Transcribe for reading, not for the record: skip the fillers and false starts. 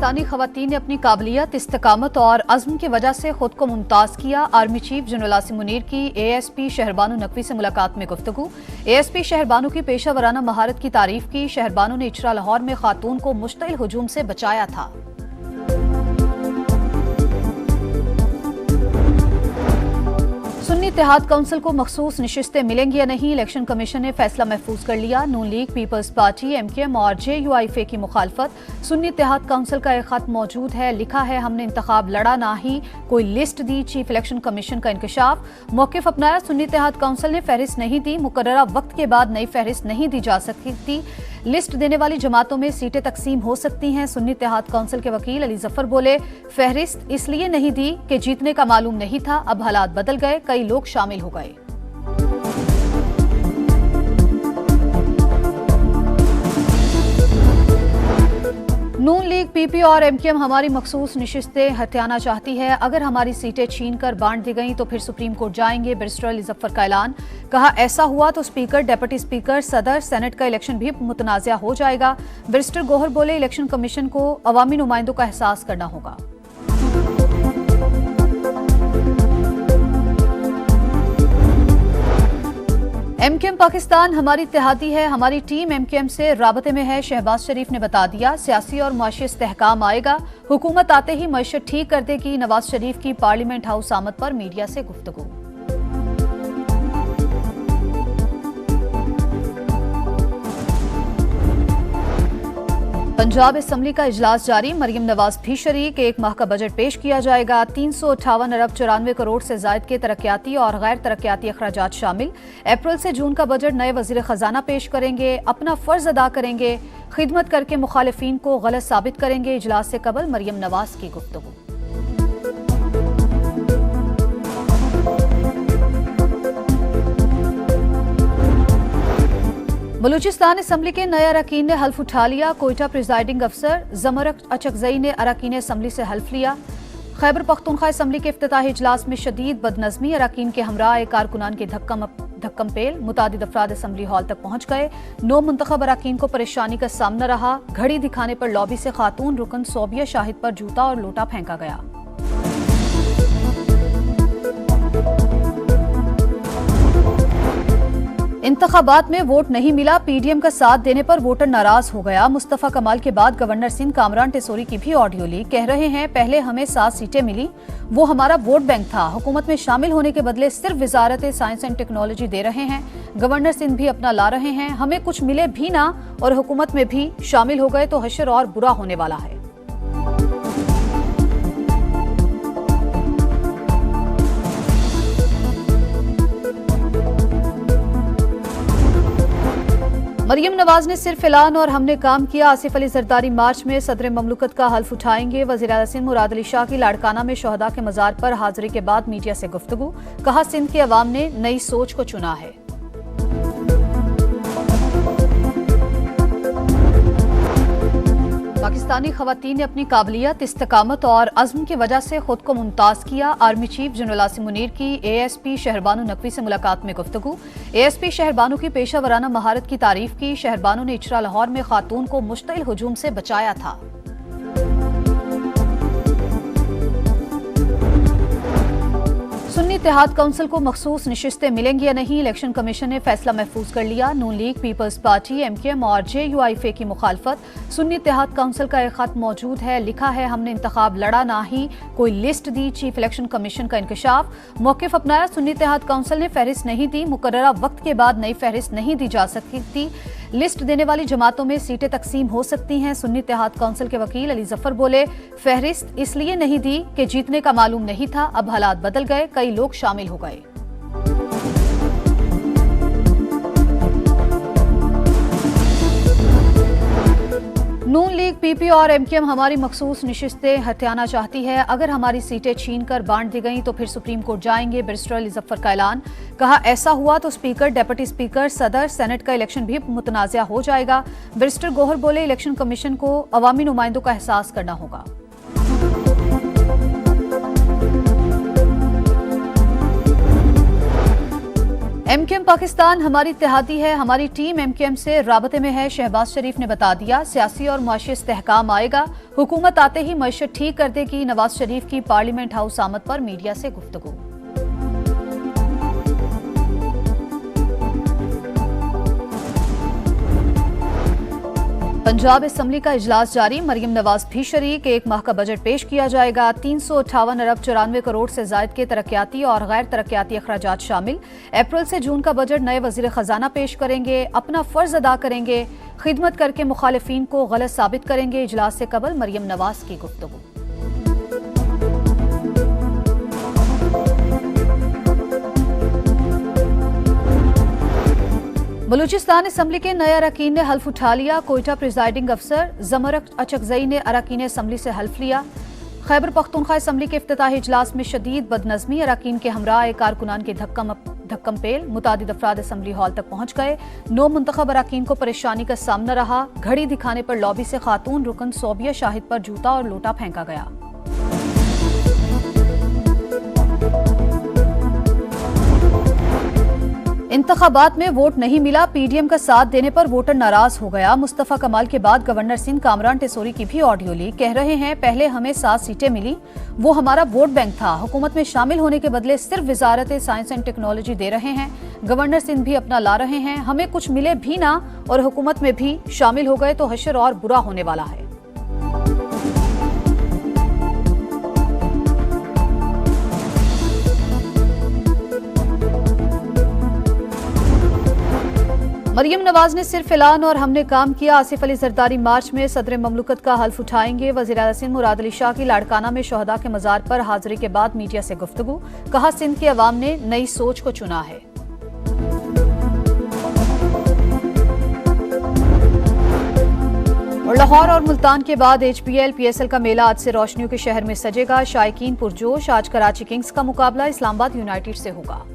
पाकिस्तानी खवातीन ने अपनी काबिलियत, इस्तिकामत और अज़्म की वजह से खुद को मुमताज़ किया। Army chief general Asim Munir की ASP शहरबानो नकवी से मुलाकात में गुफ्तगू। ASP शहरबानो की पेशा वराना महारत की तारीफ की। शहरबानो ने इचरा लाहौर में खातून को मुश्तइल हुजूम से बचाया था। सुन्नी इत्तेहाद काउंसिल को मखसूस नशिस्तें मिलेंगी या नहीं, इलेक्शन कमीशन ने फैसला महफूज कर लिया। नून लीग, पीपल्स पार्टी, MKM और JUIF की मुखालफत। सुन्नी इत्तेहाद काउंसिल का एक खत मौजूद है, लिखा है हमने इंतखाब लड़ा, ना ही कोई लिस्ट दी। चीफ इलेक्शन कमीशन का इंकशाफ, मौक़िफ़ अपनाया। सुन्नी इत्तेहाद काउंसिल ने फहरिस्त नहीं दी, मुकर्ररा वक्त के बाद नई फहरिस्त नहीं दी जा सकती। लिस्ट देने वाली जमातों में सीटें तकसीम हो सकती हैं। सुन्नी इत्तेहाद काउंसिल के वकील अली जफर बोले, फहरिस्त इसलिए नहीं दी कि जीतने का मालूम नहीं था, अब हालात बदल गए, कई लोग शामिल हो गए। नून लीग, PP और MKM हमारी मखसूस नशिस्तें हथियाना चाहती है। अगर हमारी सीटें छीन कर बांट दी गईं तो फिर सुप्रीम कोर्ट जाएंगे। बैरिस्टर अली जफर का ऐलान, कहा ऐसा हुआ तो स्पीकर, डेप्यूटी स्पीकर, सदर, सेनेट का इलेक्शन भी मुतनाज़ा हो जाएगा। बैरिस्टर गोहर बोले, इलेक्शन कमीशन को अवामी नुमाइंदों का एहसास करना होगा। MKM पाकिस्तान हमारी इत्तेहादी है, हमारी टीम MKM से राबते में है। शहबाज शरीफ ने बता दिया, सियासी और मुआशी इस्तेहकाम आएगा, हुकूमत आते ही मईशत ठीक कर देगी। नवाज शरीफ की पार्लियामेंट हाउस आमद पर मीडिया से गुफ्तगू। पंजाब असेंबली का इजलास जारी, मरियम नवाज भी शरीक। एक माह का बजट पेश किया जाएगा। 358 अरब 94 करोड़ से जायद के तरक्याती और गैर तरक्याती अखराजात शामिल। अप्रैल से जून का बजट नए वजीर खजाना पेश करेंगे, अपना फर्ज अदा करेंगे, खिदमत करके मुखालिफिन को गलत साबित करेंगे। इजलास से कबल मरियम नवाज की गुफ्तगू। बलूचिस्तान असेंबली के नए अरकान ने हल्फ उठा लिया। कोयटा प्रिजाइडिंग अफसर जमरक अचकजई ने अरकान असेंबली से हल्फ लिया। खैबर पख्तूनख्वा असेंबली के इफ्तिताही इजलास में शदीद बदनज़मी, अरकान के हमरा कारकुनान के धक्कम पेल। मुतादिद अफराद असेंबली हॉल तक पहुंच गए। 9 मुंतखब अरकान को परेशानी का सामना रहा। घड़ी दिखाने पर लॉबी से खातून रुकन सोबिया शाहिद पर जूता और लोटा फेंका गया। इंतखाबात में वोट नहीं मिला, PDM का साथ देने पर वोटर नाराज हो गया। मुस्तफा कमाल के बाद गवर्नर सिंध कामरान टेसोरी की भी ऑडियो ली। कह रहे हैं पहले हमें 7 सीटें मिली, वो हमारा वोट बैंक था। हुकूमत में शामिल होने के बदले सिर्फ वजारत साइंस एंड टेक्नोलॉजी दे रहे हैं। गवर्नर सिंध भी अपना ला रहे हैं। हमें कुछ मिले भी ना और हुकूमत में भी शामिल हो गए तो हशर और बुरा होने वाला है। मरियम नवाज ने सिर्फ ऐलान और हमने काम किया। आसिफ अली जरदारी मार्च में सदर ममलकत का हल्फ उठाएंगे। वज़ीर आला सिंध मुराद अली शाह की लाड़काना में शहदा के मज़ार पर हाजिरी के बाद मीडिया से गुफ्तगू, कहा सिंध के अवाम ने नई सोच को चुना है। पाकिस्तानी खवातीन ने अपनी काबिलियत, इस्तिकामत और अज़्म की वजह से खुद को मुमताज़ किया। Army chief general Asim Munir की ASP शहरबानो नकवी से मुलाकात में गुफ्तगू। ASP शहरबानो की पेशा वराना महारत की तारीफ की। शहरबानो ने इचरा लाहौर में खातून को मुश्तइल हुजूम से बचाया था। सुन्नी इत्तेहाद काउंसिल को मखसूस नशिस्तें मिलेंगी या नहीं, इलेक्शन कमीशन ने फैसला महफूज कर लिया। नून लीग, पीपल्स पार्टी, MKM और JUIF की मुखालफत। सुन्नी इत्तेहाद काउंसिल का एक खत मौजूद है, लिखा है हमने इंतखाब लड़ा, ना ही कोई लिस्ट दी। चीफ इलेक्शन कमीशन का इंकशाफ, मौक़िफ़ अपनाया। सुन्नी इत्तेहाद काउंसिल ने फहरिस्त नहीं दी, मुकर्ररा वक्त के बाद नई फहरिस्त नहीं दी जा सकती। लिस्ट देने वाली जमातों में सीटें तकसीम हो सकती हैं। सुन्नी इत्तेहाद काउंसिल के वकील अली जफर बोले, फहरिस्त इसलिए नहीं दी कि जीतने का मालूम नहीं था, अब हालात बदल गए, कई लोग शामिल हो गए। नून लीग, PP और MKM हमारी मखसूस नशिस्तें हथियाना चाहती है। अगर हमारी सीटें छीन कर बांट दी गईं तो फिर सुप्रीम कोर्ट जाएंगे। बैरिस्टर अली जफर का ऐलान, कहा ऐसा हुआ तो स्पीकर, डेप्यूटी स्पीकर, सदर, सेनेट का इलेक्शन भी मुतनाज़ा हो जाएगा। बैरिस्टर गोहर बोले, इलेक्शन कमीशन को अवामी नुमाइंदों का एहसास करना होगा। एमकेएम पाकिस्तान हमारी इत्तेहादी है, हमारी टीम एमकेएम से राबते में है, शहबाज शरीफ ने बता दिया। सियासी और मुआशी इस्तेहकाम आएगा, हुकूमत आते ही मईशत ठीक कर देगी। नवाज शरीफ की पार्लियामेंट हाउस आमद पर मीडिया से गुफ्तगू। पंजाब असेंबली का इजलास जारी, मरियम नवाज भी शरीक। 1 माह का बजट पेश किया जाएगा। 358 अरब 94 करोड़ से जायद के तरक्याती और गैर तरक्याती अखराजात शामिल। अप्रैल से जून का बजट नए वजीर खजाना पेश करेंगे, अपना फर्ज अदा करेंगे, खिदमत करके मुखालिफिन को गलत साबित करेंगे। इजलास से कबल मरियम नवाज की गुफ्तगू। बलूचिस्तान असेंबली के नए अरकान ने हल्फ उठा लिया। कोयटा प्रिजाइडिंग अफसर जमर अचकजई ने अरकान असेंबली से हल्फ लिया। खैबर पख्तूनख्वा असेंबली के इफ्तिताही इजलास में शदीद बदनज़मी, अरकान के हमरा एक कारकुनान के धक्कम पेल, मुतादिद अफराद असेंबली हॉल तक पहुंच गए। 9 मुंतखब अरकान को परेशानी का सामना रहा। घड़ी दिखाने पर लॉबी से खातून रुकन सोबिया शाहिद पर जूता और लोटा फेंका गया। इंतखाबात में वोट नहीं मिला, पीडीएम का साथ देने पर वोटर नाराज हो गया। मुस्तफा कमाल के बाद गवर्नर सिंध कामरान टेसोरी की भी ऑडियो ली। कह रहे हैं पहले हमें 7 सीटें मिली, वो हमारा वोट बैंक था। हुकूमत में शामिल होने के बदले सिर्फ वजारत साइंस एंड टेक्नोलॉजी दे रहे हैं। गवर्नर सिंध भी अपना ला रहे हैं, हमें कुछ मिले भी ना और हुकूमत में भी शामिल हो गए तो हशर और बुरा होने वाला है। मरियम नवाज ने सिर्फ ऐलान और हमने काम किया। आसिफ अली जरदारी मार्च में सदर ममलकत का हल्फ उठाएंगे। वज़ीर आला सिंध मुराद अली शाह की लाड़काना में शहदा के मज़ार पर हाजिरी के बाद मीडिया से गुफ्तगू। कहा सिंध के अवाम ने नई सोच को चुना है। और लाहौर और मुल्तान के बाद HPL PSL का मेला आज से रोशनियों के शहर में सजेगा। शायकीन पुरजोश। आज कराची किंग्स का मुकाबला इस्लामाबाद यूनाइटेड से होगा।